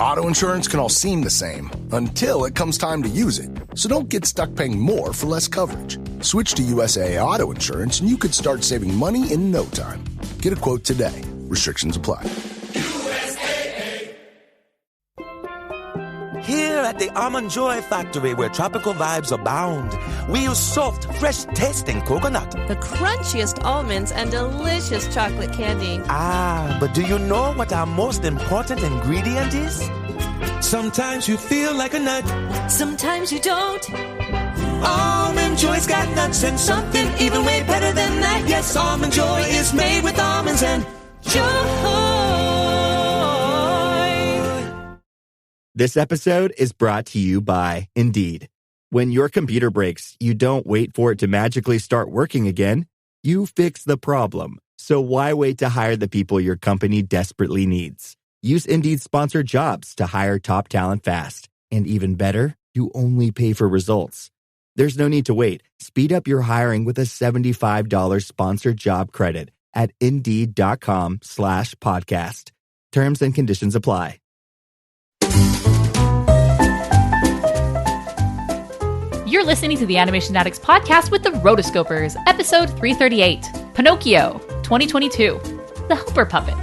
Auto insurance can all seem the same until it comes time to use it. So don't get stuck paying more for less coverage. Switch to USAA Auto Insurance and you could start saving money in no time. Get a quote today. Restrictions apply. Here at the Almond Joy Factory, where tropical vibes abound, we use soft, fresh-tasting coconut. The crunchiest almonds and delicious chocolate candy. Ah, but do you know what our most important ingredient is? Sometimes you feel like a nut. Sometimes you don't. Almond Joy's got nuts and something even way better than that. Yes, Almond Joy is made with almonds and joy. This episode is brought to you by Indeed. When your computer breaks, you don't wait for it to magically start working again. You fix the problem. So why wait to hire the people your company desperately needs? Use Indeed's sponsored jobs to hire top talent fast. And even better, you only pay for results. There's no need to wait. Speed up your hiring with a $75 sponsored job credit at Indeed.com/podcast. Terms and conditions apply. You're listening to the Animation Addicts Podcast with the Rotoscopers, episode 338, Pinocchio, 2022, The Helper Puppet.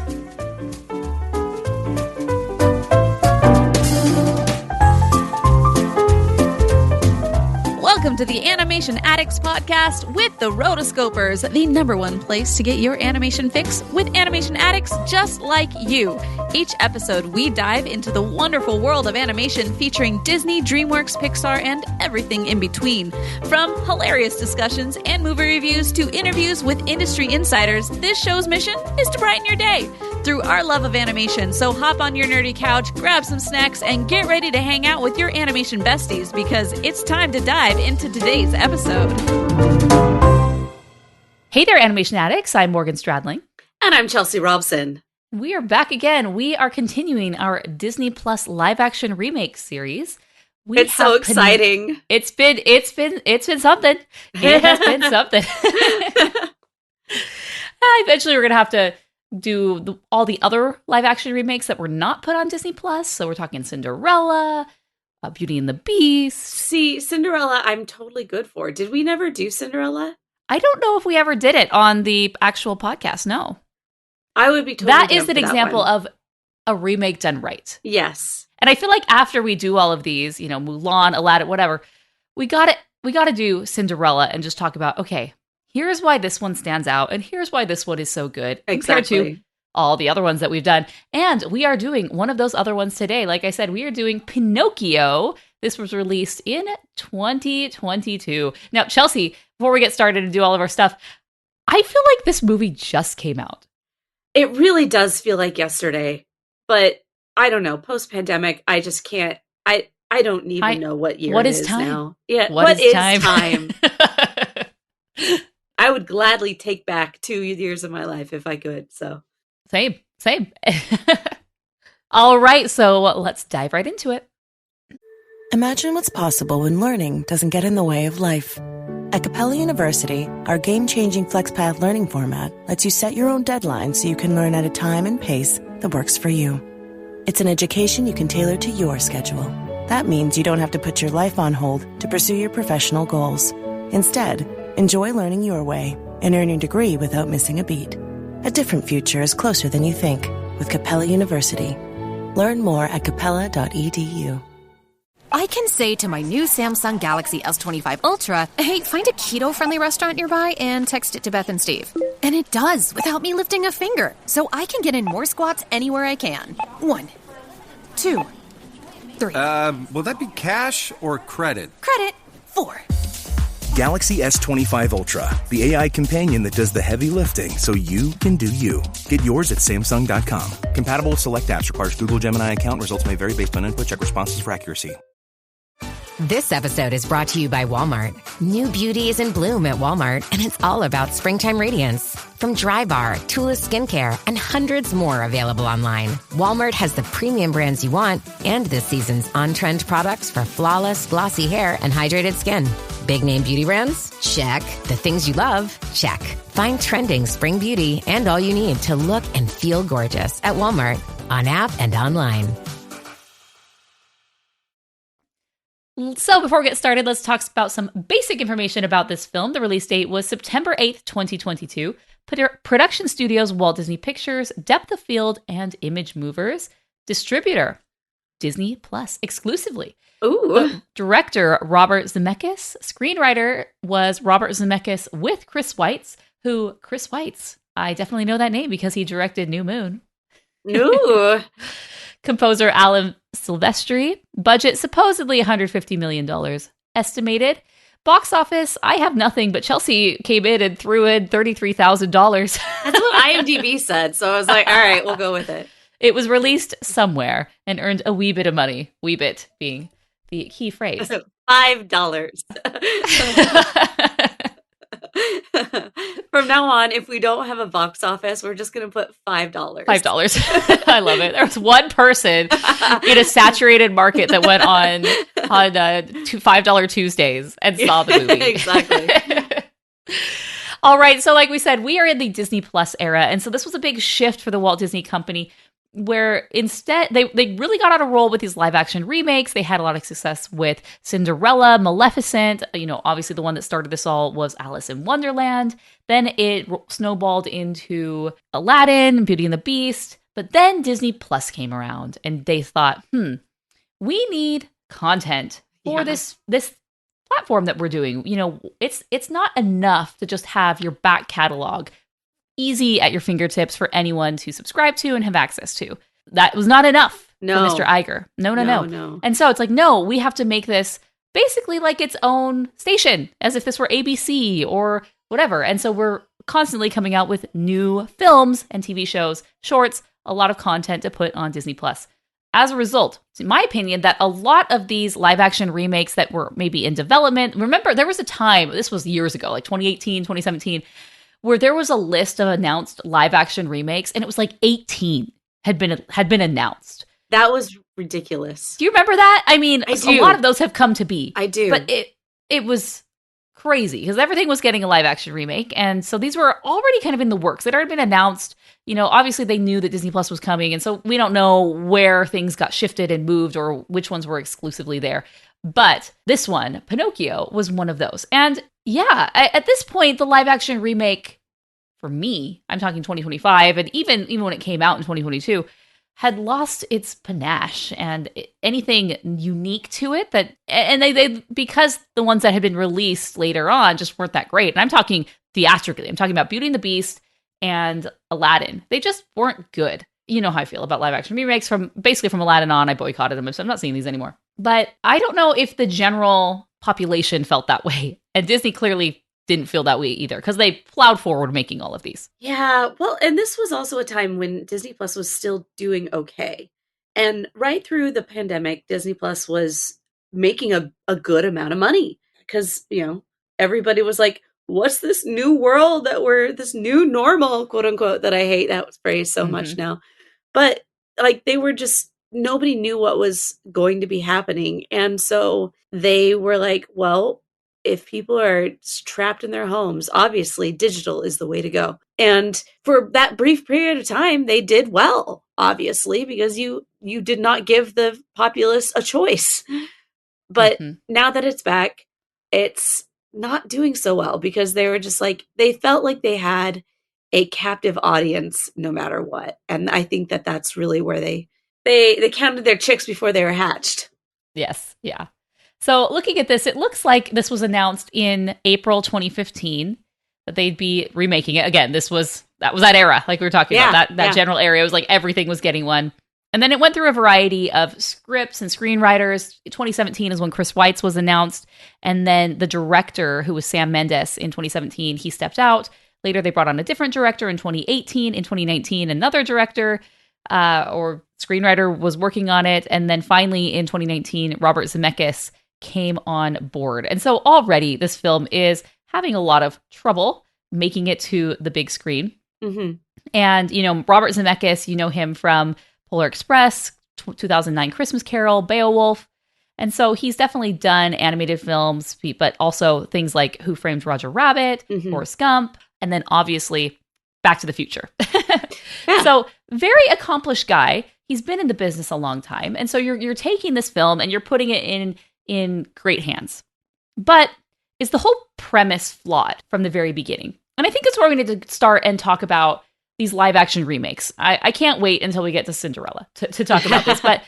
Welcome to the Animation Addicts Podcast with the Rotoscopers, the number one place to get your animation fix with animation addicts just like you. Each episode, we dive into the wonderful world of animation featuring Disney, DreamWorks, Pixar, and everything in between. From hilarious discussions and movie reviews to interviews with industry insiders, this show's mission is to brighten your day through our love of animation. So hop on your nerdy couch, grab some snacks, and get ready to hang out with your animation besties because it's time to dive into today's episode. Hey there, Animation Addicts. I'm Morgan Stradling. And I'm Chelsea Robson. We are back again. We are continuing our Disney Plus live-action remake series. It's so exciting. It's been something. It has been something. Eventually, we're gonna have to do all the other live-action remakes that were not put on Disney Plus. So we're talking Cinderella, Beauty and the Beast. See, Cinderella, I'm totally good for. Did we never do Cinderella? I don't know if we ever did it on the actual podcast. No. I would be totally That is an example of a remake done right. Yes. And I feel like after we do all of these, Mulan, Aladdin, whatever, we got to do Cinderella and just talk about, okay, here's why this one stands out and here's why this one is so good compared to all the other ones that we've done. And we are doing one of those other ones today. Like I said, we are doing Pinocchio. This was released in 2022. Now, Chelsea, before we get started and do all of our stuff, I feel like this movie just came out. It really does feel like yesterday, but I don't know. Post-pandemic, I just can't. I don't even know what year it is time? now. Yeah, what is time? I would gladly take back 2 years of my life if I could. So same. All right, so let's dive right into it. Imagine what's possible when learning doesn't get in the way of life. At Capella University, our game-changing FlexPath learning format lets you set your own deadlines so you can learn at a time and pace that works for you. It's an education you can tailor to your schedule. That means you don't have to put your life on hold to pursue your professional goals. Instead, enjoy learning your way and earn your degree without missing a beat. A different future is closer than you think with Capella University. Learn more at capella.edu. I can say to my new Samsung Galaxy S25 Ultra, hey, find a keto-friendly restaurant nearby and text it to Beth and Steve. And it does without me lifting a finger, so I can get in more squats anywhere I can. 1, 2, 3. Will that be cash or credit? Credit. 4. Galaxy S25 Ultra, the AI companion that does the heavy lifting so you can do you. Get yours at Samsung.com. Compatible with select apps. Requires Google Gemini account. Results may vary based on input. Check responses for accuracy. This episode is brought to you by Walmart. New beauty is in bloom at Walmart, and it's all about springtime radiance. From Drybar, Tula Skincare, and hundreds more available online, Walmart has the premium brands you want and this season's on-trend products for flawless, glossy hair and hydrated skin. Big name beauty brands? Check. The things you love? Check. Find trending spring beauty and all you need to look and feel gorgeous at Walmart, on app and online. So before we get started, let's talk about some basic information about this film. The release date was September 8th, 2022. Production studios, Walt Disney Pictures, Depth of Field, and Image Movers. Distributor, Disney Plus exclusively. Ooh. Director, Robert Zemeckis. Screenwriter was Robert Zemeckis with Chris Weitz, I definitely know that name because he directed New Moon. Ooh. Composer, Alan Silvestri. Budget, supposedly $150 million. Estimated. Box office, I have nothing, but Chelsea came in and threw in $33,000. That's what IMDb said, so I was like, all right, we'll go with it. It was released somewhere and earned a wee bit of money. Wee bit being the key phrase. $5. From now on, if we don't have a box office, we're just going to put $5. $5. I love it. There was one person in a saturated market that went on $5 Tuesdays and saw the movie. Exactly. All right. So like we said, we are in the Disney Plus era. And so this was a big shift for the Walt Disney Company, where instead they really got on a roll with these live action remakes. They had a lot of success with Cinderella, Maleficent. Obviously the one that started this all was Alice in Wonderland. Then it snowballed into Aladdin, Beauty and the Beast. But then Disney Plus came around and they thought, we need content for this platform that we're doing. It's not enough to just have your back catalog easy at your fingertips for anyone to subscribe to and have access to. That was not enough for Mr. Iger. No. And so it's like, no, we have to make this basically like its own station, as if this were ABC or whatever. And so we're constantly coming out with new films and TV shows, shorts, a lot of content to put on Disney Plus. As a result, in my opinion, that a lot of these live action remakes that were maybe in development, remember there was a time, this was years ago, like 2018, 2017, where there was a list of announced live action remakes, and it was like 18 had been announced. That was ridiculous. Do you remember that? I mean, I a lot of those have come to be. I do. But it was crazy because everything was getting a live action remake. And so these were already kind of in the works. They'd already been announced. Obviously they knew that Disney Plus was coming. And so we don't know where things got shifted and moved or which ones were exclusively there. But this one, Pinocchio, was one of those. And yeah, at this point, the live action remake, for me, I'm talking 2025, and even when it came out in 2022, had lost its panache and anything unique to it they because the ones that had been released later on just weren't that great. And I'm talking theatrically. I'm talking about Beauty and the Beast and Aladdin. They just weren't good. You know how I feel about live action remakes from Aladdin on. I boycotted them, so I'm not seeing these anymore. But I don't know if the general population felt that way. And Disney clearly didn't feel that way either because they plowed forward making all of these. Yeah, well, and this was also a time when Disney Plus was still doing okay. And right through the pandemic, Disney Plus was making a good amount of money because, everybody was like, what's this new world this new normal, quote unquote, that I hate that phrase so much now. But like they were just, nobody knew what was going to be happening. And so they were like, well, if people are trapped in their homes, obviously digital is the way to go. And for that brief period of time, they did well, obviously, because you did not give the populace a choice. But now that it's back, it's not doing so well because they were just like, they felt like they had a captive audience no matter what. And I think that that's really where they counted their chicks before they were hatched. Yes. Yeah. So looking at this, it looks like this was announced in April 2015 that they'd be remaking it. Again, that was that era, like we were talking about, that general area. It was like everything was getting one. And then it went through a variety of scripts and screenwriters. 2017 is when Chris Weitz was announced. And then the director, who was Sam Mendes in 2017, he stepped out. Later, they brought on a different director in 2018. In 2019, another director or screenwriter was working on it. And then finally, in 2019, Robert Zemeckis came on board. And so already this film is having a lot of trouble making it to the big screen. Mm-hmm. And, Robert Zemeckis, you know him from Polar Express, 2009 Christmas Carol, Beowulf. And so he's definitely done animated films, but also things like Who Framed Roger Rabbit, Forrest Gump, and then obviously Back to the Future. So very accomplished guy. He's been in the business a long time. And so you're taking this film and you're putting it in great hands. But is the whole premise flawed from the very beginning? And I think that's where we need to start and talk about these live action remakes. I can't wait until we get to Cinderella to talk about this. But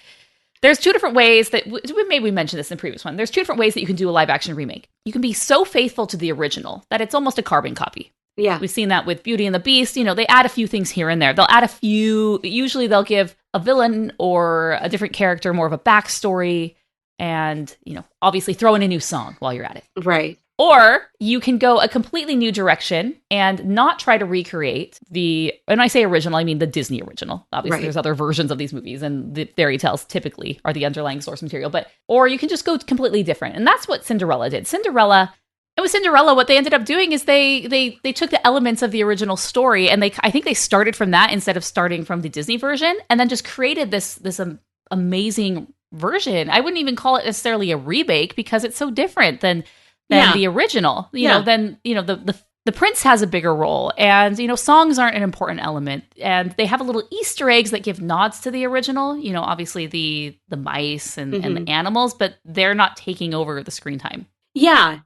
there's two different ways that, maybe we mentioned this in the previous one. There's two different ways that you can do a live action remake. You can be so faithful to the original that it's almost a carbon copy. Yeah. We've seen that with Beauty and the Beast. You know, they add a few things here and there. They'll add a few, usually they'll give a villain or a different character more of a backstory and, you know, obviously throw in a new song while you're at it. Right. Or you can go a completely new direction and not try to recreate when I say original, I mean the Disney original. Obviously, There's other versions of these movies, and the fairy tales typically are the underlying source material. Or you can just go completely different. And that's what Cinderella did. And with Cinderella, what they ended up doing is they took the elements of the original story, and I think they started from that instead of starting from the Disney version, and then just created this amazing version. I wouldn't even call it necessarily a remake because it's so different than the original. You know, then the prince has a bigger role, and you know, songs aren't an important element, and they have a little Easter eggs that give nods to the original. You know, obviously the mice and the animals, but they're not taking over the screen time. Yeah.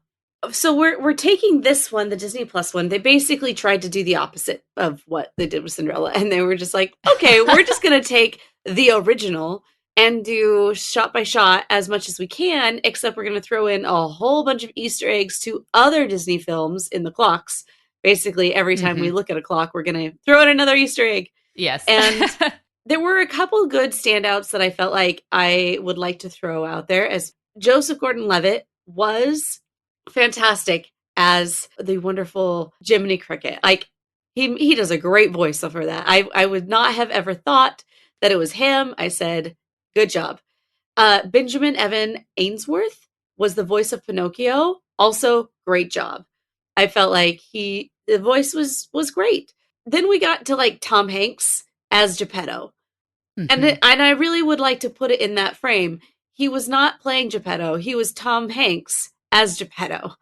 So we're taking this one, the Disney Plus one. They basically tried to do the opposite of what they did with Cinderella, and they were just like, okay, we're just gonna take the original and do shot by shot as much as we can, except we're going to throw in a whole bunch of Easter eggs to other Disney films in the clocks. Basically, every time we look at a clock, we're going to throw in another Easter egg. Yes. And there were a couple good standouts that I felt like I would like to throw out there, as Joseph Gordon-Levitt was fantastic as the wonderful Jiminy Cricket. Like, he does a great voice for that. I would not have ever thought that it was him. I said, good job. Benjamin Evan Ainsworth was the voice of Pinocchio. Also, great job. I felt like the voice was great. Then we got to like Tom Hanks as Geppetto. And I really would like to put it in that frame. He was not playing Geppetto. He was Tom Hanks as Geppetto.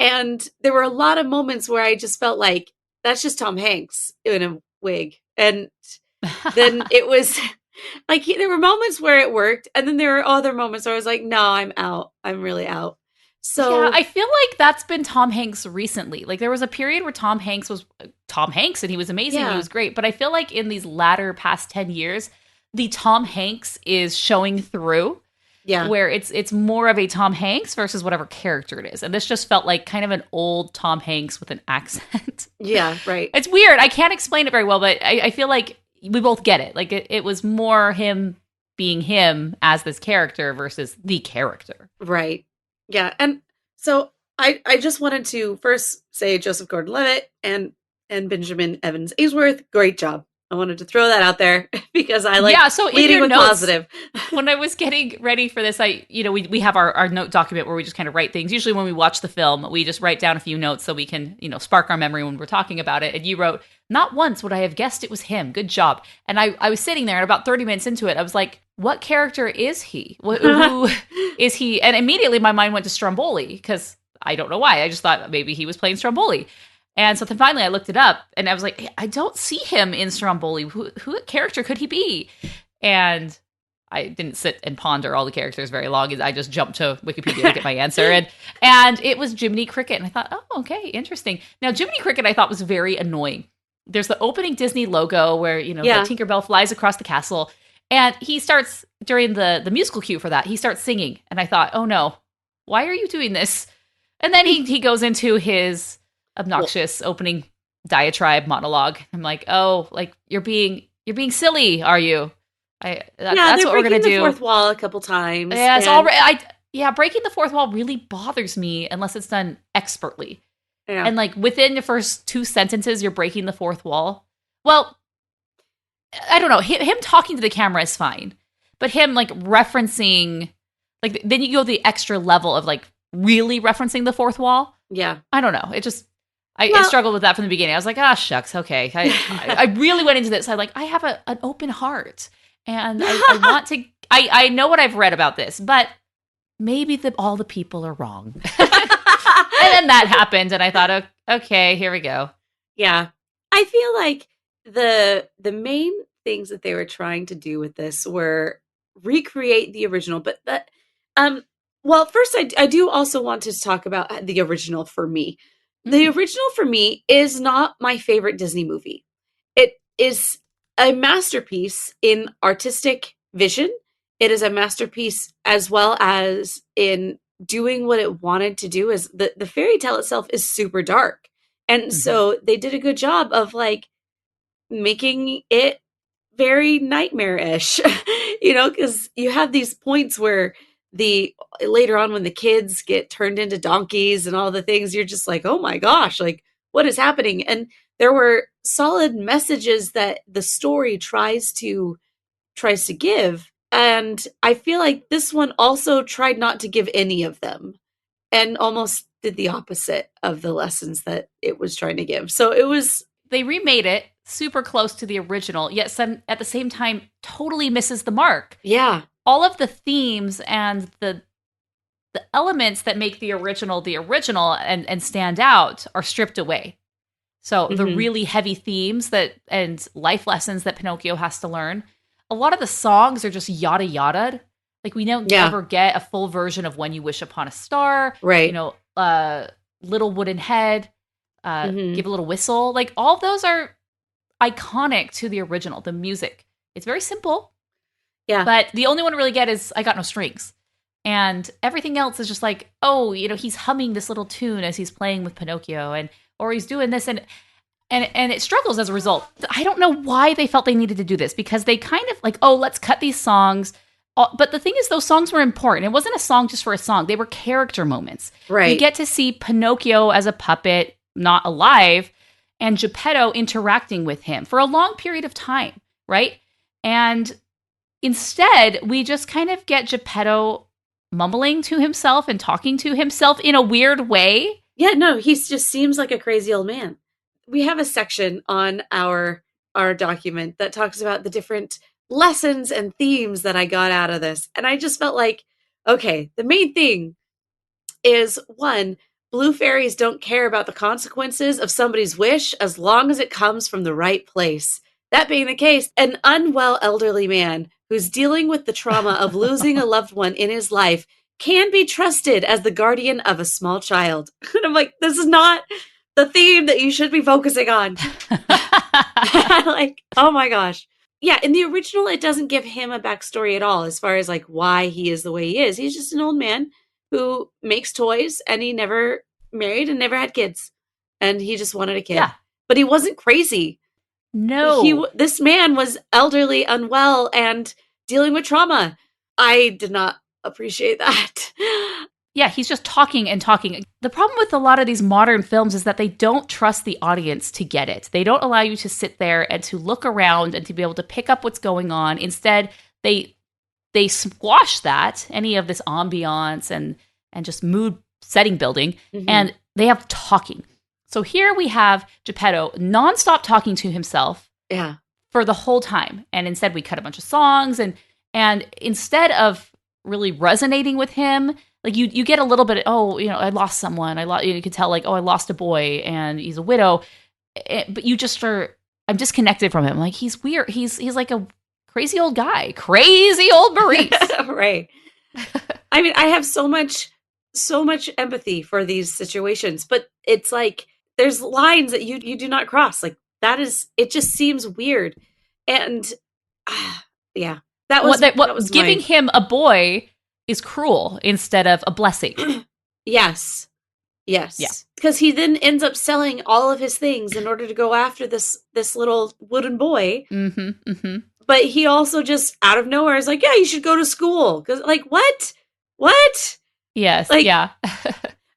And there were a lot of moments where I just felt like that's just Tom Hanks in a wig. And then it was like, there were moments where it worked, and then there were other moments where I was like, no, I'm out. I'm really out. So yeah, I feel like that's been Tom Hanks recently. Like, there was a period where Tom Hanks was Tom Hanks, and he was amazing. Yeah. He was great. But I feel like in these latter past 10 years, the Tom Hanks is showing through. Yeah. Where it's more of a Tom Hanks versus whatever character it is. And this just felt like kind of an old Tom Hanks with an accent. Yeah, right. It's weird. I can't explain it very well, but I feel like we both get it. Like, it was more him being him as this character versus the character. Right. Yeah. And so I just wanted to first say Joseph Gordon-Levitt and Benjamin Evans Ainsworth, great job. I wanted to throw that out there because I like leading with notes, positive. When I was getting ready for this, we have our note document where we just kind of write things. Usually when we watch the film, we just write down a few notes so we can, spark our memory when we're talking about it. And you wrote, not once would I have guessed it was him. Good job. And I was sitting there, and about 30 minutes into it, I was like, what character is he? Who is he? And immediately my mind went to Stromboli, because I don't know why. I just thought maybe he was playing Stromboli. And so then finally I looked it up, and I was like, I don't see him in Stromboli. Who character could he be? And I didn't sit and ponder all the characters very long. I just jumped to Wikipedia to get my answer. And it was Jiminy Cricket. And I thought, oh, okay, interesting. Now, Jiminy Cricket I thought was very annoying. There's the opening Disney logo where, the Tinkerbell flies across the castle. And he starts, during the musical cue for that, he starts singing. And I thought, oh no, why are you doing this? And then he goes into his obnoxious opening diatribe monologue. I'm like, oh, like you're being silly, are you? That's what we're gonna do. The fourth wall a couple times. Yeah, it's already. Breaking the fourth wall really bothers me unless it's done expertly. Yeah. And like within the first two sentences, you're breaking the fourth wall. Well, I don't know. Him talking to the camera is fine, but him like referencing, like then you go the extra level of like really referencing the fourth wall. Yeah, I don't know. It just. I struggled with that from the beginning. I was like, shucks, okay. I really went into this. I have an open heart, and I want to. I know what I've read about this, but maybe all the people are wrong. And then that happened, and I thought, okay, here we go. Yeah, I feel like the main things that they were trying to do with this were recreate the original, but Well, first, I do also want to talk about the original for me. The original for me is not my favorite Disney movie. It is a masterpiece in artistic vision. It is a masterpiece as well as in doing what it wanted to do. Is the fairy tale itself is super dark. And so they did a good job of like making it very nightmare-ish, because you have these points where later on when the kids get turned into donkeys and all the things, you're just like, oh my gosh, like what is happening? And there were solid messages that the story tries to give. And I feel like this one also tried not to give any of them and almost did the opposite of the lessons that it was trying to give. So they remade it super close to the original, yet at the same time totally misses the mark. Yeah. All of the themes and the elements that make the original and stand out are stripped away. So the really heavy themes and life lessons that Pinocchio has to learn, a lot of the songs are just yada yada. Like we don't ever get a full version of When You Wish Upon a Star, right? Little Wooden Head, Give a Little Whistle. Like all of those are iconic to the original. The music, it's very simple. Yeah. But the only one to really get is I Got No Strings. And everything else is just like, he's humming this little tune as he's playing with Pinocchio or he's doing this and it struggles as a result. I don't know why they felt they needed to do this because they kind of like, let's cut these songs. But the thing is, those songs were important. It wasn't a song just for a song. They were character moments. Right. We get to see Pinocchio as a puppet, not alive, and Geppetto interacting with him for a long period of time, right? And instead, we just kind of get Geppetto mumbling to himself and talking to himself in a weird way. Yeah, no, he just seems like a crazy old man. We have a section on our document that talks about the different lessons and themes that I got out of this. And I just felt like, okay, the main thing is, one, blue fairies don't care about the consequences of somebody's wish as long as it comes from the right place. That being the case, an unwell elderly man who's dealing with the trauma of losing a loved one in his life can be trusted as the guardian of a small child. And I'm like, this is not the theme that you should be focusing on. Like, oh my gosh. Yeah, in the original, it doesn't give him a backstory at all as far as like why he is the way he is. He's just an old man who makes toys and he never married and never had kids. And he just wanted a kid. Yeah. But he wasn't crazy. No. This man was elderly, unwell, and dealing with trauma. I did not appreciate that. Yeah, he's just talking and talking. The problem with a lot of these modern films is that they don't trust the audience to get it. They don't allow you to sit there and to look around and to be able to pick up what's going on. Instead, they squash that, any of this ambiance and just mood setting building, and they have talking. So here we have Geppetto nonstop talking to himself for the whole time. And instead we cut a bunch of songs and instead of really resonating with him, like you get a little bit, I lost someone. You can tell like, I lost a boy and he's a widow. But you just I'm disconnected from him. Like he's weird. He's like a crazy old guy, crazy old Maurice. Right. I mean, I have so much empathy for these situations, but it's like, there's lines that you do not cross. Like it just seems weird. And that was giving him a boy is cruel instead of a blessing. Yes. Yeah. Because he then ends up selling all of his things in order to go after this little wooden boy. But he also just out of nowhere is like, yeah, you should go to school. Because like, what? Yes. Like, yeah.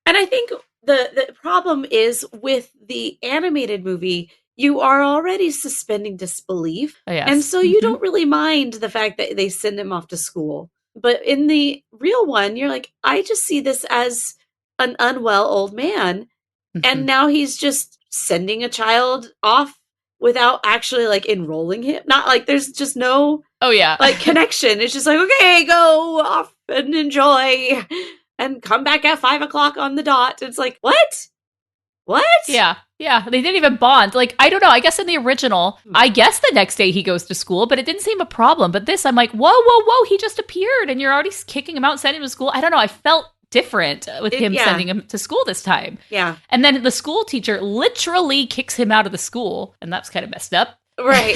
And I think the problem is with the animated movie, you are already suspending disbelief. Oh, yes. And so you don't really mind the fact that they send him off to school. But in the real one, you're like, I just see this as an unwell old man. And now he's just sending a child off without actually like enrolling him. Not like there's just no like connection. It's just like, okay, go off and enjoy and come back at 5:00 on the dot. It's like, what? What? Yeah. They didn't even bond. Like, I don't know. I guess in the original, I guess the next day he goes to school, but it didn't seem a problem. But this, I'm like, whoa. He just appeared and you're already kicking him out and sending him to school. I don't know. I felt different with him sending him to school this time. Yeah. And then the school teacher literally kicks him out of the school. And that's kind of messed up. Right.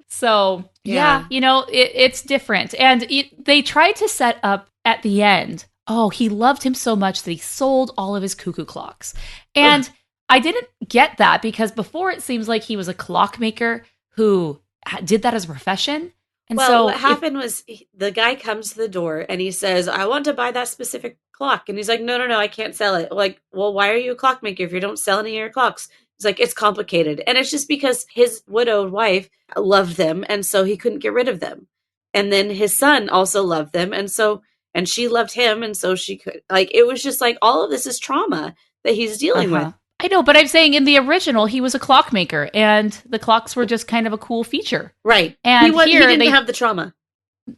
So, it's different. And they tried to set up at the end, he loved him so much that he sold all of his cuckoo clocks. And I didn't get that because before it seems like he was a clockmaker who did that as a profession. And so what happened was the guy comes to the door and he says, I want to buy that specific clock. And he's like, no, I can't sell it. Like, well, why are you a clockmaker if you don't sell any of your clocks? He's like, it's complicated. And it's just because his widowed wife loved them. And so he couldn't get rid of them. And then his son also loved them. And she loved him. And so she could, like, it was just like, all of this is trauma that he's dealing with. I know, but I'm saying in the original, he was a clockmaker and the clocks were just kind of a cool feature. Right. And he didn't have the trauma.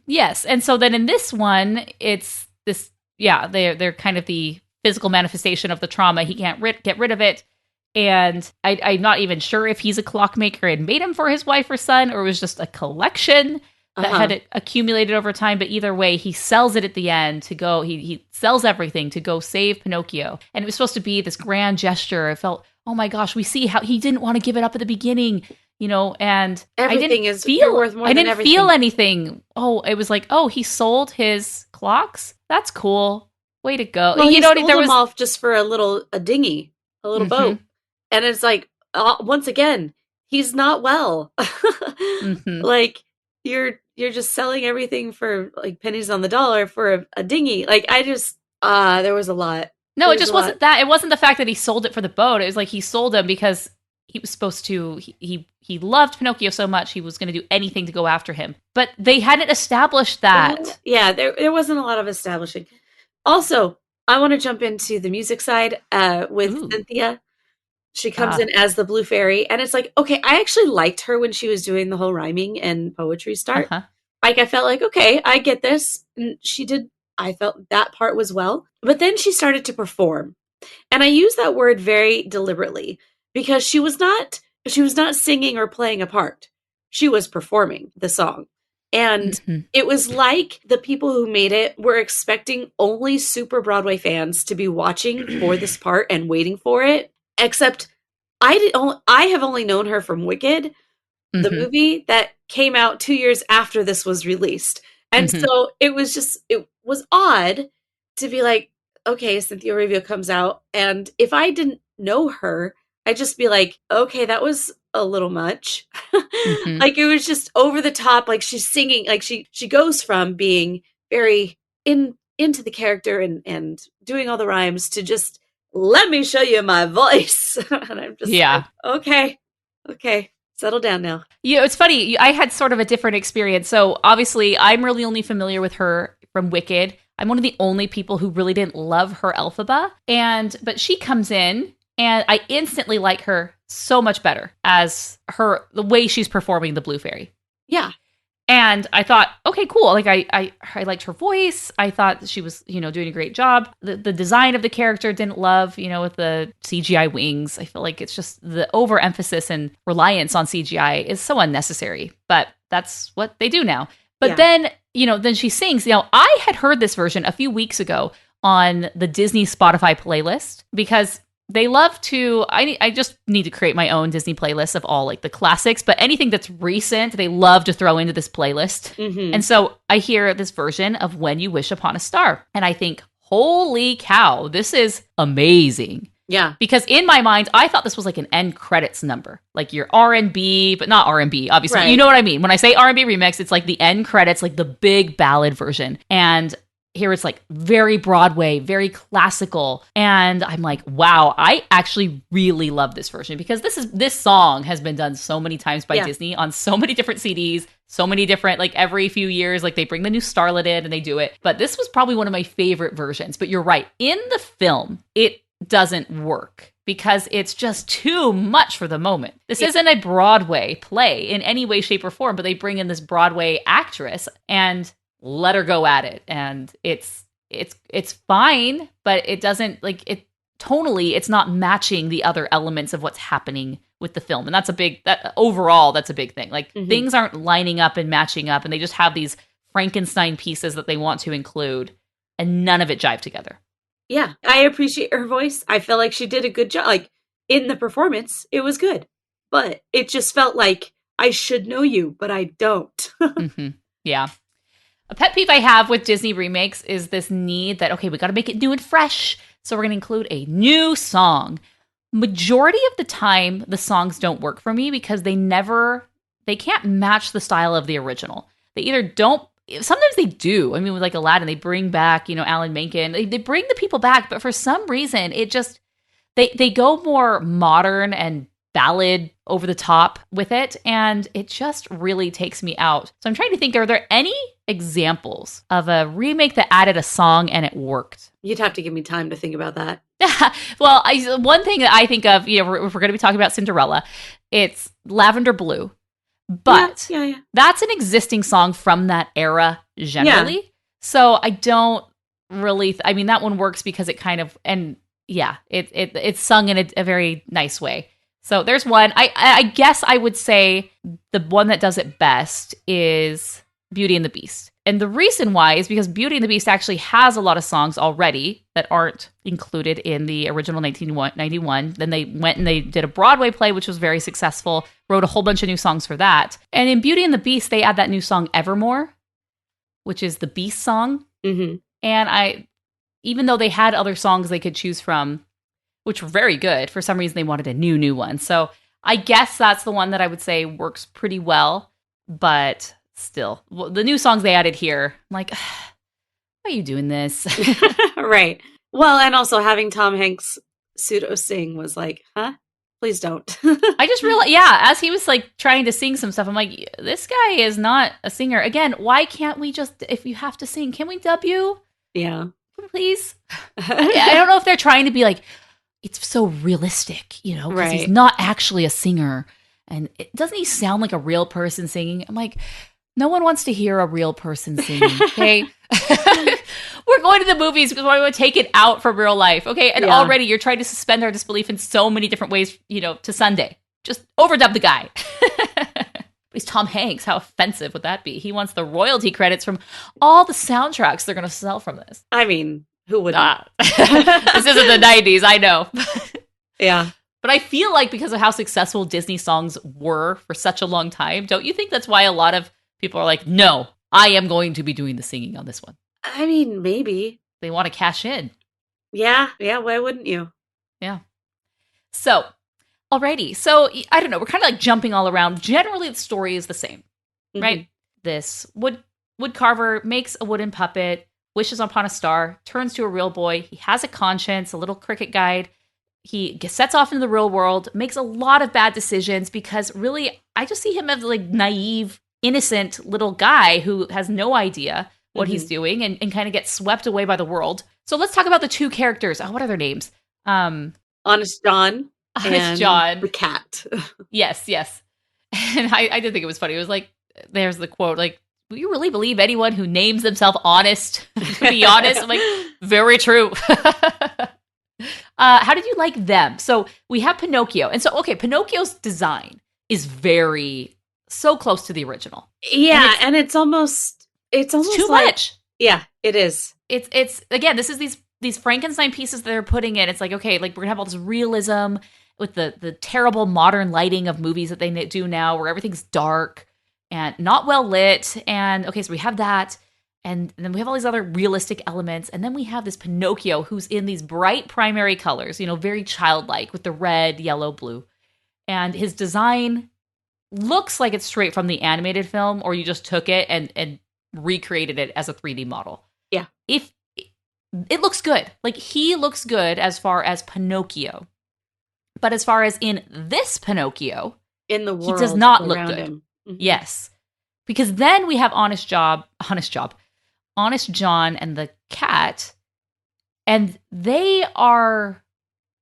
Yes. And so then in this one, it's this, they're kind of the physical manifestation of the trauma. He can't get rid of it. And I'm not even sure if he's a clockmaker and made him for his wife or son, or it was just a collection that had accumulated over time. But either way, he sells it at the end to go, he sells everything to go save Pinocchio. And it was supposed to be this grand gesture. It felt, oh my gosh, we see how he didn't want to give it up at the beginning, and everything I didn't worth more I than didn't everything. feel anything. Oh, it was like, he sold his clocks? That's cool. Way to go. Well, he sold them off just for a dinghy, a little boat. And it's like, once again, he's not well. Like, you're just selling everything for like pennies on the dollar for a dinghy. Like, I just, there was a lot. No, it just wasn't that. It wasn't the fact that he sold it for the boat. It was like he sold them because he was supposed to, he loved Pinocchio so much, he was going to do anything to go after him. But they hadn't established that. Yeah, there wasn't a lot of establishing. Also, I want to jump into the music side with Cynthia. She comes in as the Blue Fairy, and it's like, okay, I actually liked her when she was doing the whole rhyming and poetry start. Like, I felt like, okay, I get this. And she did, I felt that part was well. But then she started to perform. And I use that word very deliberately because she was not singing or playing a part. She was performing the song. And it was like the people who made it were expecting only super Broadway fans to be watching for this part and waiting for it. Except I have only known her from Wicked, the movie that came out 2 years after this was released. And so it was odd to be like, okay, Cynthia Erivo comes out. And if I didn't know her, I'd just be like, okay, that was a little much. Like, it was just over the top. Like, she's singing, like she goes from being very into the character and doing all the rhymes to just, let me show you my voice. And I'm just like, okay, settle down now. Yeah, it's funny. I had sort of a different experience. So obviously, I'm really only familiar with her from Wicked. I'm one of the only people who really didn't love her Elphaba. But she comes in, and I instantly like her so much better as the way she's performing the Blue Fairy. Yeah. And I thought, okay, cool. Like, I liked her voice. I thought she was, doing a great job. The design of the character didn't love, with the CGI wings. I feel like it's just the overemphasis and reliance on CGI is so unnecessary. But that's what they do now. But then she sings. I had heard this version a few weeks ago on the Disney Spotify playlist because they love to, I just need to create my own Disney playlist of all like the classics, but anything that's recent, they love to throw into this playlist. And so I hear this version of When You Wish Upon a Star. And I think, holy cow, this is amazing. Yeah. Because in my mind, I thought this was like an end credits number, like your R&B, but not R&B, obviously. Right. You know what I mean? When I say R&B remix, it's like the end credits, like the big ballad version. And here it's like very Broadway, very classical. And I'm like, wow, I actually really love this version because this song has been done so many times by Disney on so many different CDs, so many different, like every few years, like they bring the new Starlet in and they do it. But this was probably one of my favorite versions. But you're right. In the film, it doesn't work because it's just too much for the moment. This isn't a Broadway play in any way, shape, or form, but they bring in this Broadway actress and let her go at it. And it's fine, but it doesn't, like, it tonally, it's not matching the other elements of what's happening with the film. And that's a big thing. Like things aren't lining up and matching up, and they just have these Frankenstein pieces that they want to include, and none of it jive together. Yeah, I appreciate her voice. I feel like she did a good job. Like, in the performance, it was good. But it just felt like I should know you, but I don't. Yeah. A pet peeve I have with Disney remakes is this need that, okay, we got to make it new and fresh, so we're going to include a new song. Majority of the time, the songs don't work for me because they can't match the style of the original. They either don't, sometimes they do. I mean, with like Aladdin, they bring back, Alan Menken. They bring the people back, but for some reason, it just, they go more modern and ballad over the top with it, and it just really takes me out. So I'm trying to think, are there any examples of a remake that added a song and it worked? You'd have to give me time to think about that. Well, one thing that I think of, if we're going to be talking about Cinderella, it's Lavender Blue. But that's an existing song from that era generally. Yeah. So I don't really, that one works because it kind of, and yeah, it's sung in a very nice way. So there's one. I guess I would say the one that does it best is Beauty and the Beast. And the reason why is because Beauty and the Beast actually has a lot of songs already that aren't included in the original 1991. Then they went and they did a Broadway play, which was very successful, wrote a whole bunch of new songs for that. And in Beauty and the Beast, they add that new song Evermore, which is the Beast song. Mm-hmm. And even though they had other songs they could choose from, which were very good, for some reason they wanted a new one. So I guess that's the one that I would say works pretty well, but still, the new songs they added here, I'm like, why are you doing this? Right. Well, and also having Tom Hanks pseudo sing was like, huh? Please don't. I just realized, as he was like trying to sing some stuff, I'm like, this guy is not a singer. Again, why can't we just, if you have to sing, can we dub you? Yeah. Please? I don't know if they're trying to be like, it's so realistic, because right. He's not actually a singer. And doesn't he sound like a real person singing? I'm like, no one wants to hear a real person singing, okay? We're going to the movies because we want to take it out from real life, okay? And already you're trying to suspend our disbelief in so many different ways, to Sunday. Just overdub the guy. But he's Tom Hanks. How offensive would that be? He wants the royalty credits from all the soundtracks they're going to sell from this. I mean, who wouldn't? This isn't the 90s, I know. Yeah. But I feel like because of how successful Disney songs were for such a long time, don't you think that's why a lot of people are like, no, I am going to be doing the singing on this one? I mean, maybe. They want to cash in. Yeah, why wouldn't you? Yeah. So, alrighty. So, I don't know, we're kind of like jumping all around. Generally, the story is the same, right? This wood carver makes a wooden puppet, wishes upon a star, turns to a real boy. He has a conscience, a little cricket guide. He sets off into the real world, makes a lot of bad decisions because really, I just see him as like naive, innocent little guy who has no idea what he's doing and kind of gets swept away by the world. So let's talk about the two characters. Oh, what are their names? Honest John. Honest John. The cat. Yes. And I did think it was funny. It was like, there's the quote, like, do you really believe anyone who names themselves honest to be honest? I'm like, very true. How did you like them? So we have Pinocchio. And so, okay, Pinocchio's design is so close to the original. Yeah, and it's almost too like, much. Yeah, it is. It's again, this is these Frankenstein pieces that they're putting in. It's like, okay, like we're gonna have all this realism with the terrible modern lighting of movies that they do now, where everything's dark and not well lit. And okay, so we have that. And then we have all these other realistic elements. And then we have this Pinocchio who's in these bright primary colors, very childlike with the red, yellow, blue. And his design looks like it's straight from the animated film, or you just took it and recreated it as a 3D model. Yeah. If it looks good. Like, he looks good as far as Pinocchio. But as far as in this Pinocchio, in the world, he does not look good. Mm-hmm. Yes. Because then we have Honest John and the cat, and they are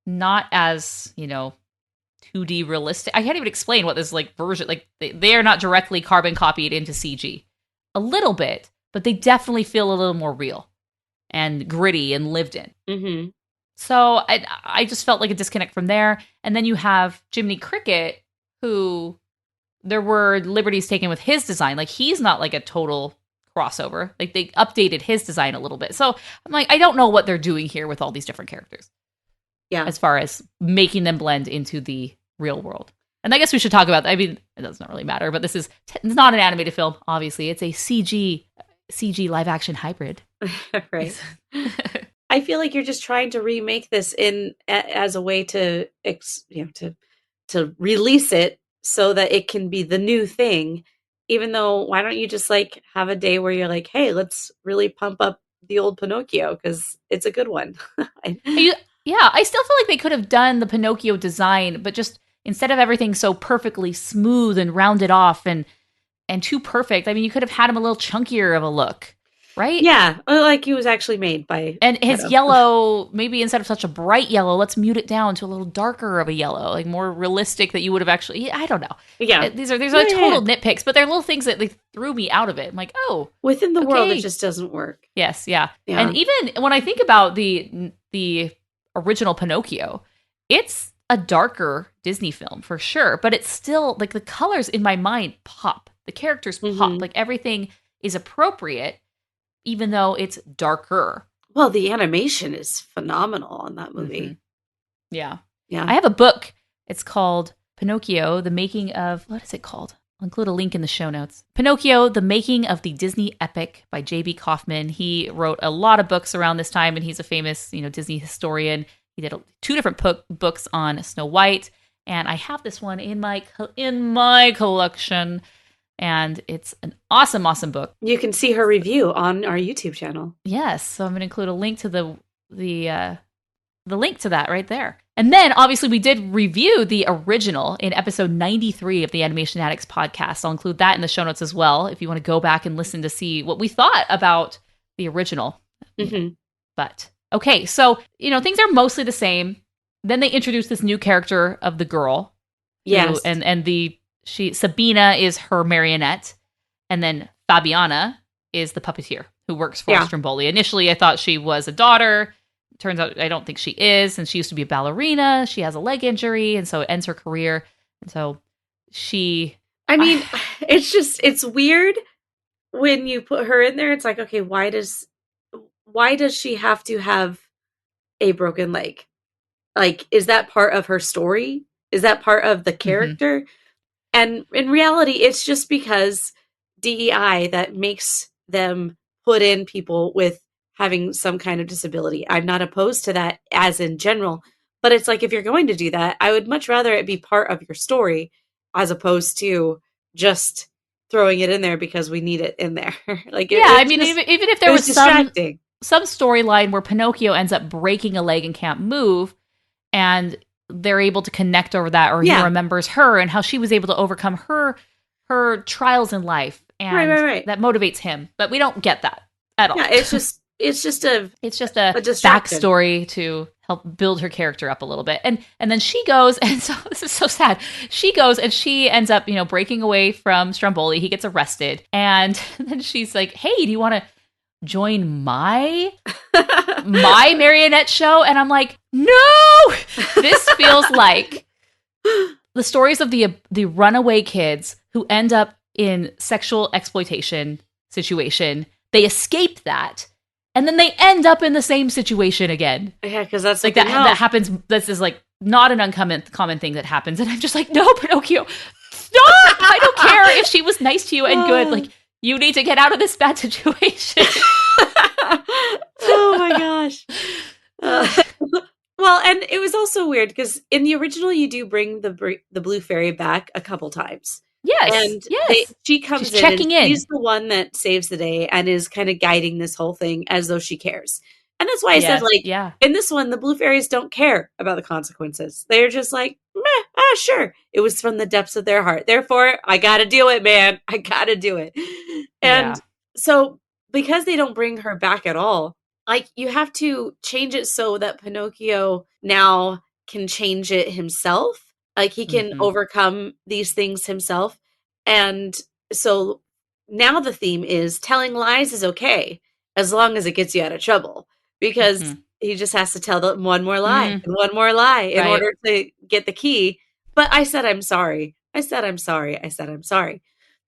not as, 2D realistic. I can't even explain what this version, they are not directly carbon copied into CG. A little bit, but they definitely feel a little more real and gritty and lived in. Mm-hmm. So I just felt like a disconnect from there. And then you have Jiminy Cricket, who there were liberties taken with his design. Like, he's not like a total crossover. Like, they updated his design a little bit. So I'm like, I don't know what they're doing here with all these different characters. Yeah. As far as making them blend into the real world. And I guess we should talk about, I mean, it does not really matter, but it's not an animated film, obviously. It's a CG live action hybrid. Right. I feel like you're just trying to remake this as a way to release it so that it can be the new thing. Even though, why don't you just like have a day where you're like, hey, let's really pump up the old Pinocchio because it's a good one. Yeah, I still feel like they could have done the Pinocchio design, but just instead of everything so perfectly smooth and rounded off and too perfect, I mean, you could have had him a little chunkier of a look, right? Yeah, like he was actually made by... And his yellow, maybe instead of such a bright yellow, let's mute it down to a little darker of a yellow, like more realistic that you would have actually... I don't know. Yeah. These are total nitpicks, but they're little things that they threw me out of it. I'm like, oh. Within the world, it just doesn't work. Yes, yeah. And even when I think about the original Pinocchio, it's a darker Disney film for sure, but it's still like the colors in my mind pop. The characters pop. Like everything is appropriate, even though it's darker. Well, the animation is phenomenal on that movie. Mm-hmm. Yeah. Yeah. I have a book. It's called Pinocchio, The Making of... What is it called? I'll include a link in the show notes. Pinocchio, The Making of the Disney Epic by J.B. Kaufman. He wrote a lot of books around this time, and he's a famous, Disney historian. He did 2 different books on Snow White, and I have this one in my collection, and it's an awesome, awesome book. You can see her review on our YouTube channel. Yes, so I'm going to include a link to the link to that right there. And then, obviously, we did review the original in episode 93 of the Animation Addicts Podcast. I'll include that in the show notes as well, if you want to go back and listen to see what we thought about the original. Mm-hmm. But, okay, so, things are mostly the same. Then they introduce this new character of the girl. Yes. Sabina is her marionette. And then Fabiana is the puppeteer who works for Stromboli. Initially, I thought she was a daughter. Turns out I don't think she is, and she used to be a ballerina. She has a leg injury, and so it ends her career. And so it's weird when you put her in there. It's like, okay, why does she have to have a broken leg? Like, is that part of her story? Is that part of the character? Mm-hmm. And in reality, it's just because DEI that makes them put in people with having some kind of disability. I'm not opposed to that as in general, but it's like, if you're going to do that, I would much rather it be part of your story as opposed to just throwing it in there because we need it in there. Like, even if there was distracting. some storyline where Pinocchio ends up breaking a leg and can't move, and they're able to connect over that, or he remembers her and how she was able to overcome her trials in life, and right. that motivates him. But we don't get that at all. Yeah, it's just a backstory to help build her character up a little bit. And then she goes, and so this is so sad. She goes and she ends up, breaking away from Stromboli. He gets arrested. And then she's like, hey, do you want to join my marionette show? And I'm like, no! This feels like the stories of the runaway kids who end up in sexual exploitation situation. They escape that. And then they end up in the same situation again. Yeah, because that's like that happens. This is like not an uncommon thing that happens. And I'm just like, no, Pinocchio, stop! I don't care if she was nice to you and good. Like, you need to get out of this bad situation. Oh my gosh. Well, and it was also weird because in the original, you do bring the blue fairy back a couple times. Yes. And she comes She's checking in. She's the one that saves the day and is kind of guiding this whole thing as though she cares. And that's why I said, in this one, the blue fairies don't care about the consequences. They're just like, meh, sure. It was from the depths of their heart. Therefore, I got to do it, man. I got to do it. And so because they don't bring her back at all, like, you have to change it so that Pinocchio now can change it himself. Like, he can overcome these things himself. And so now the theme is telling lies is okay as long as it gets you out of trouble. Because he just has to tell them one more lie and one more lie in order to get the key. But I said, I'm sorry. I said, I'm sorry. I said, I'm sorry.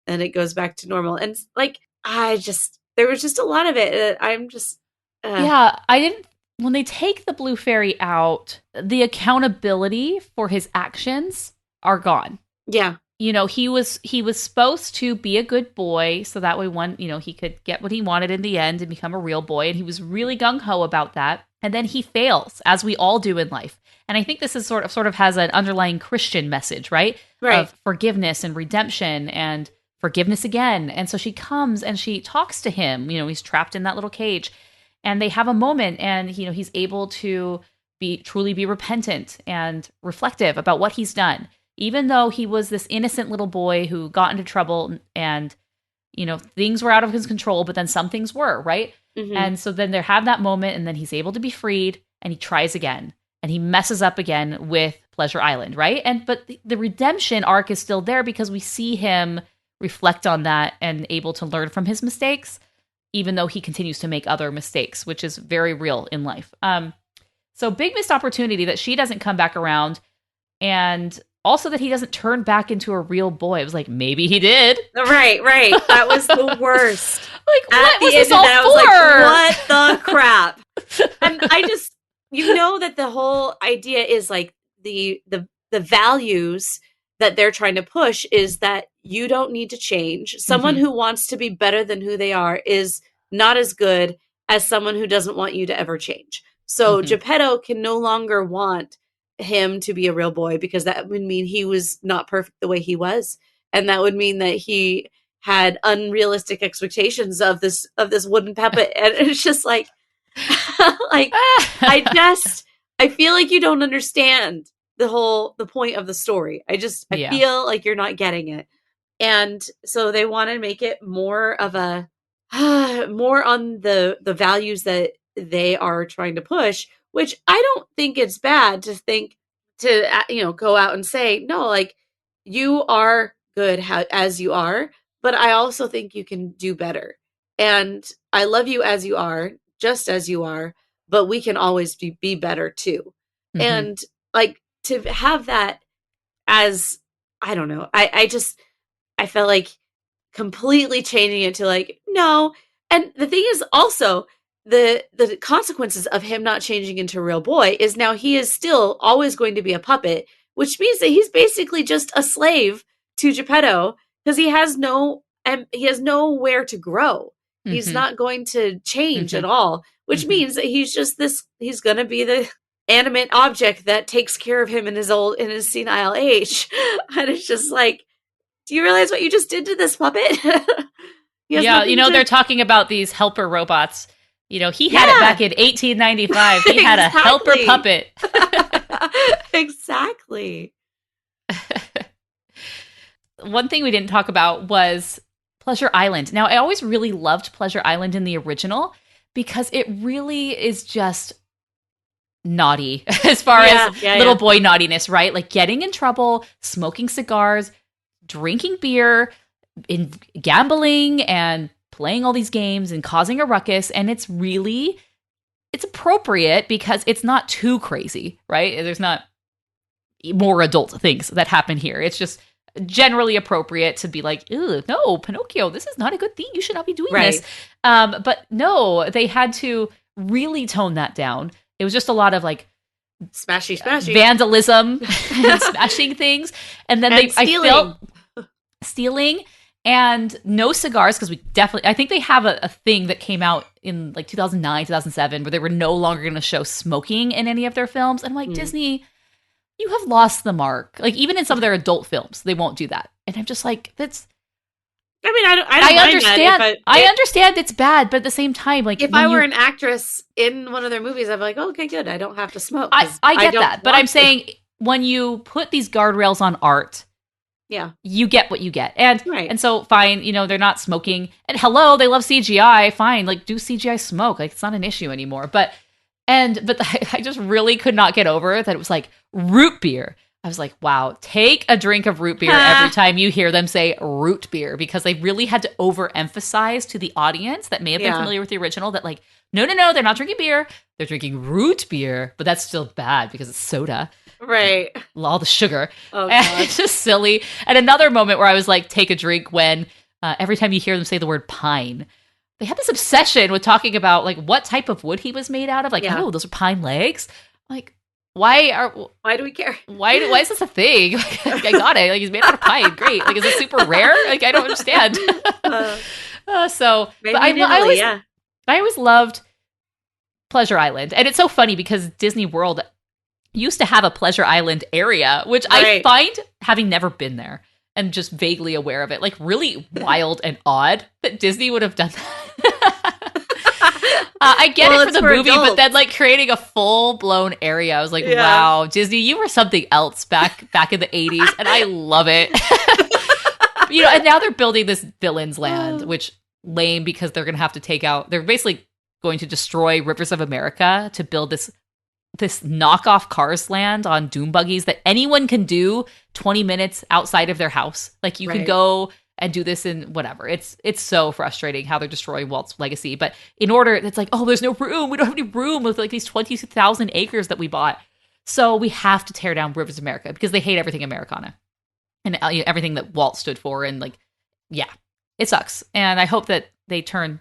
And it goes back to normal. And like, there was just a lot of it. That I'm just, when they take the blue fairy out, the accountability for his actions are gone. Yeah. You know, he was supposed to be a good boy, so that way he could get what he wanted in the end and become a real boy. And he was really gung-ho about that. And then he fails, as we all do in life. And I think this is sort of has an underlying Christian message, right? Of forgiveness and redemption and forgiveness again. And so she comes and she talks to him. You know, he's trapped in that little cage. And they have a moment, and he's able to truly be repentant and reflective about what he's done. Even though he was this innocent little boy who got into trouble and, things were out of his control, but then some things were, right? Mm-hmm. And so then they have that moment, and then he's able to be freed, and he tries again, and he messes up again with Pleasure Island, right? But the redemption arc is still there because we see him reflect on that and able to learn from his mistakes, even though he continues to make other mistakes, which is very real in life. So big missed opportunity that she doesn't come back around, and also that he doesn't turn back into a real boy. It was like, maybe he did. Right. That was the worst. Like, what was this all for? I was like, what the crap? And I just, that the whole idea is like the values that they're trying to push is that you don't need to change. Someone who wants to be better than who they are is not as good as someone who doesn't want you to ever change. So Geppetto can no longer want him to be a real boy because that would mean he was not perfect the way he was. And that would mean that he had unrealistic expectations of this wooden puppet. And it's just like, I feel like you don't understand the point of the story. I feel like you're not getting it. And so they want to make it more of more on the values that they are trying to push, which I don't think it's bad to go out and say, no, like, you are good as you are, but I also think you can do better. And I love you as you are, just as you are, but we can always be better too. Mm-hmm. And like, to have that as, I don't know, I felt like completely changing it to like, no. And the thing is also, the consequences of him not changing into a real boy is now he is still always going to be a puppet, which means that he's basically just a slave to Geppetto because he has nowhere to grow. Mm-hmm. He's not going to change at all, which means that he's going to be the animate object that takes care of him in his senile age. And it's just like, do you realize what you just did to this puppet? They're talking about these helper robots. He had it back in 1895. He had a helper puppet. Exactly. One thing we didn't talk about was Pleasure Island. Now, I always really loved Pleasure Island in the original because it really is just naughty as far as little boy naughtiness, right? Like getting in trouble, smoking cigars, drinking beer, gambling, and playing all these games and causing a ruckus. And it's appropriate because it's not too crazy, right? There's not more adult things that happen here. It's just generally appropriate to be like, ew, no, Pinocchio, this is not a good thing. You should not be doing this. But no, they had to really tone that down. It was just a lot of like smashing vandalism and smashing things. And then stealing and no cigars, because I think they have a thing that came out in like 2009, 2007, where they were no longer going to show smoking in any of their films. And I'm like, Disney, you have lost the mark. Like, even in some of their adult films, they won't do that. And I'm just like, that's... I mean, I understand. I understand it's bad, but at the same time, like, if I were an actress in one of their movies, I'd be like, oh, okay, good. I don't have to smoke. I get that, but I'm saying when you put these guardrails on art, you get what you get, and so fine. They're not smoking, and hello, they love CGI. Fine, like do CGI smoke. Like it's not an issue anymore. But I just really could not get over that it was like root beer. I was like, wow, take a drink of root beer every time you hear them say root beer, because they really had to overemphasize to the audience that may have been familiar with the original that like, no, they're not drinking beer. They're drinking root beer, but that's still bad because it's soda. Right. All the sugar. Oh, God. And it's just silly. And another moment where I was like, take a drink when every time you hear them say the word pine, they had this obsession with talking about like what type of wood he was made out of. Like, oh, those are pine legs. Like, why do we care? Why is this a thing? Like, I got it. Like, he's made out of pine. Great. Like, is it super rare? Like, I don't understand. I always loved Pleasure Island. And it's so funny because Disney World used to have a Pleasure Island area, which I find, having never been there and just vaguely aware of it, like really wild and odd that Disney would have done that. I get it for the movie, but then like creating a full-blown area, I was like, wow, Disney, you were something else back in the 80s, and I love it. And now they're building this Villains Land, which lame because they're going to have to they're basically going to destroy Rivers of America to build this knockoff Cars Land on doom buggies that anyone can do 20 minutes outside of their house. Like, you can go and do this in whatever. It's so frustrating how they're destroying Walt's legacy. But in order, it's like, oh, there's no room. We don't have any room with like these 20,000 acres that we bought. So we have to tear down Rivers of America because they hate everything Americana and everything that Walt stood for. And like, yeah, it sucks. And I hope that they turn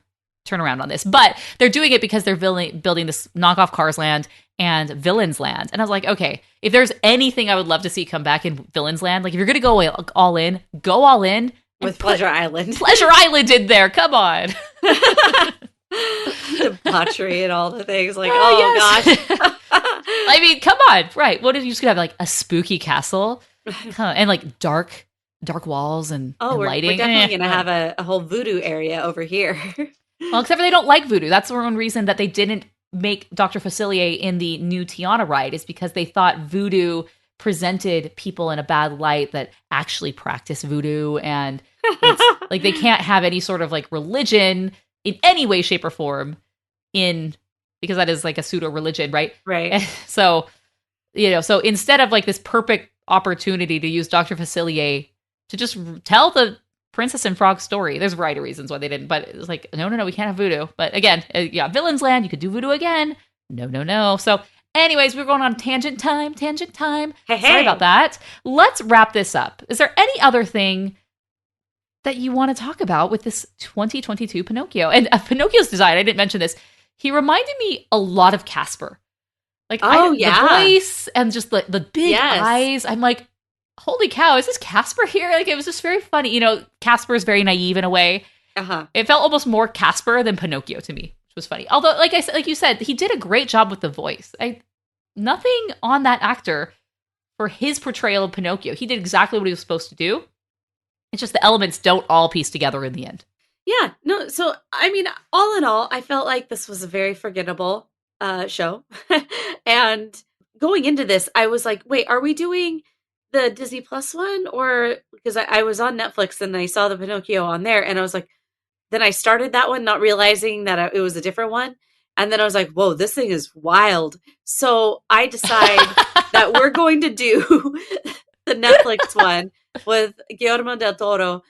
around on this. But they're doing it because they're building this knockoff Cars Land and Villains Land. And I was like, okay, if there's anything I would love to see come back in Villains Land, like if you're going to go all in, go all in. With Pleasure Island. Pleasure Island in there. Come on. Debauchery and all the things. Like, gosh. I mean, come on. Right. What if you just could have like a spooky castle and like dark walls and lighting? We're definitely going to have a whole voodoo area over here. Well, except for they don't like voodoo. That's the one reason that they didn't make Dr. Facilier in the new Tiana ride, is because they thought voodoo presented people in a bad light that actually practice voodoo, and it's, like they can't have any sort of like religion in any way, shape, or form because that is like a pseudo religion, right? Right. So, so instead of like this perfect opportunity to use Dr. Facilier to just tell the Princess and Frog story, there's a variety of reasons why they didn't, but it was like, no, we can't have voodoo. But again, Villains Land, you could do voodoo again. No. So anyways, we're going on tangent time. Hey. Sorry about that. Let's wrap this up. Is there any other thing that you want to talk about with this 2022 Pinocchio? And Pinocchio's design, I didn't mention this. He reminded me a lot of Casper. Like, the voice and just the big eyes. I'm like, holy cow, is this Casper here? Like, it was just very funny. Casper is very naive in a way. It felt almost more Casper than Pinocchio to me, which was funny. Although, like you said, he did a great job with the voice. Nothing on that actor for his portrayal of Pinocchio. He did exactly what he was supposed to do. It's just the elements don't all piece together in the end. Yeah, no. So, I mean, all in all, I felt like this was a very forgettable show. And going into this, I was like, wait, are we doing the Disney Plus one? Or because I was on Netflix and I saw the Pinocchio on there, and I was like, then I started that one not realizing that it was a different one. And then I was like, whoa, this thing is wild. So I decide that we're going to do the Netflix one with Guillermo del Toro,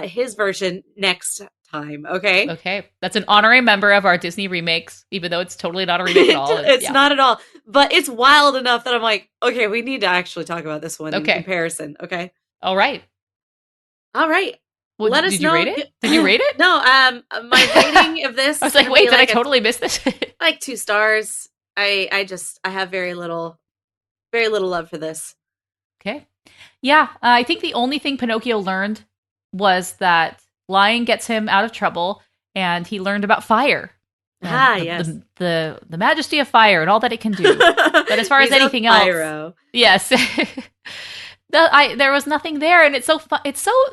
his version next time. Okay. That's an honorary member of our Disney remakes, even though it's totally not a remake at all. It's not at all, but it's wild enough that I'm like, okay, we need to actually talk about this one in comparison. Okay. All right. Well, let us know. Did you rate it? No. My rating of this. I was like, wait, did I totally miss this? Like 2 stars. I have very little love for this. Okay. Yeah. I think the only thing Pinocchio learned was that lying gets him out of trouble, and he learned about fire. Yes. The majesty of fire and all that it can do. But as far as anything else, yes. There was nothing there, and it's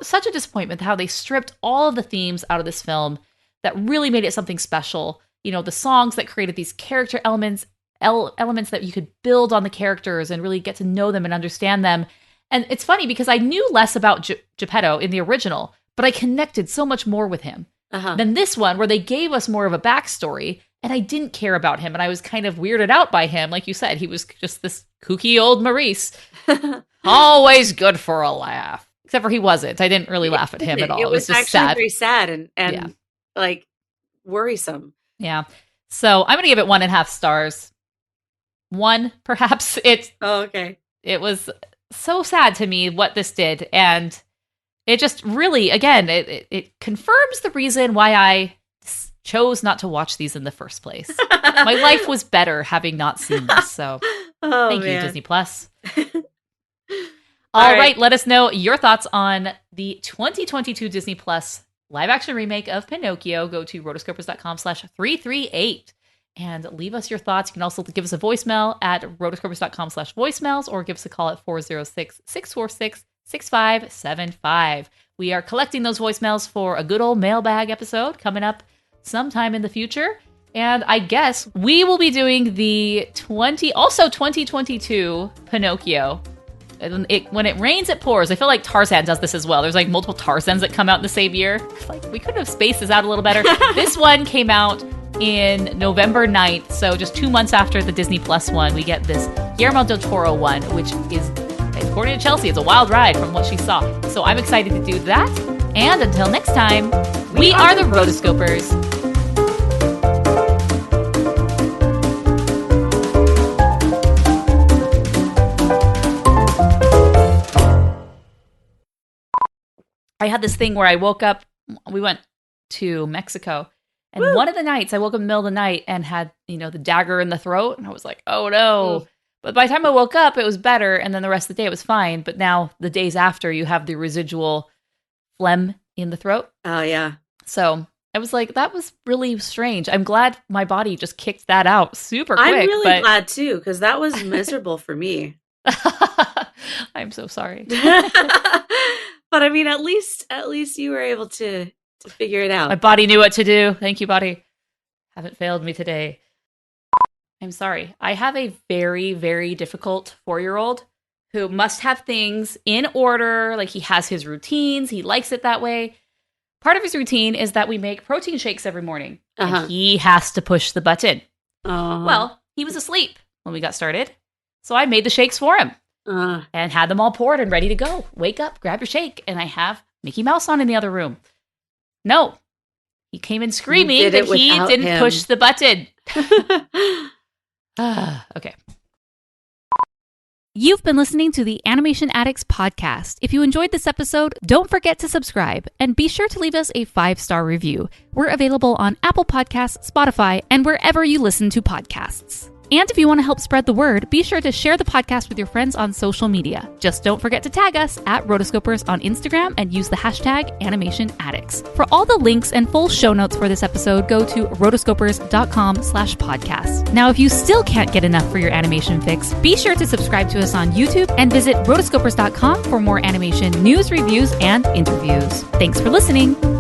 such a disappointment how they stripped all of the themes out of this film that really made it something special. The songs that created these character elements that you could build on the characters and really get to know them and understand them. And it's funny because I knew less about Geppetto in the original, but I connected so much more with him than this one, where they gave us more of a backstory, and I didn't care about him, and I was kind of weirded out by him. Like you said, he was just this kooky old Maurice. Always good for a laugh. Except for he wasn't. I didn't really laugh at him at all. It was just actually sad. Very sad and like worrisome. Yeah. So I'm going to give it 1.5 stars. 1, perhaps. Okay. It was so sad to me what this did. And it just really, again, it confirms the reason why I chose not to watch these in the first place. My life was better having not seen this. So thank you, Disney Plus. All right. Let us know your thoughts on the 2022 Disney Plus live action remake of Pinocchio. Go to rotoscopers.com/338 and leave us your thoughts. You can also give us a voicemail at rotoscopers.com/voicemails or give us a call at 406-646-6575. We are collecting those voicemails for a good old mailbag episode coming up sometime in the future. And I guess we will be doing the 2022 Pinocchio. When it rains, it pours. I feel like Tarzan does this as well. There's like multiple Tarzans that come out in the same year. Like, we couldn't have spaced this out a little better. This one came out in November 9th, so just 2 months after the Disney Plus one, we get this Guillermo del Toro one, which is, according to Chelsea, it's a wild ride from what she saw. So I'm excited to do that. And until next time, we are the Rotoscopers. I had this thing where I woke up, we went to Mexico, and one of the nights I woke up in the middle of the night and had, the dagger in the throat, and I was like, oh no. But by the time I woke up, it was better, and then the rest of the day it was fine. But now, the days after, you have the residual phlegm in the throat. Oh, yeah. So I was like, that was really strange. I'm glad my body just kicked that out super quick. I'm really glad, too, because that was miserable for me. I'm so sorry. But I mean, at least you were able to figure it out. My body knew what to do. Thank you, body. Haven't failed me today. I'm sorry. I have a very, very difficult 4-year-old who must have things in order. Like, he has his routines. He likes it that way. Part of his routine is that we make protein shakes every morning. And he has to push the button. Well, he was asleep when we got started. So I made the shakes for him. And had them all poured and ready to go. Wake up, grab your shake. And I have Mickey Mouse on in the other room. No. He came in screaming that he didn't push the button. Okay. You've been listening to the Animation Addicts Podcast. If you enjoyed this episode, don't forget to subscribe and be sure to leave us a 5-star review. We're available on Apple Podcasts, Spotify, and wherever you listen to podcasts. And if you want to help spread the word, be sure to share the podcast with your friends on social media. Just don't forget to tag us at Rotoscopers on Instagram and use the hashtag Animation Addicts. For all the links and full show notes for this episode, go to rotoscopers.com/podcast. Now, if you still can't get enough for your animation fix, be sure to subscribe to us on YouTube and visit rotoscopers.com for more animation news, reviews, and interviews. Thanks for listening.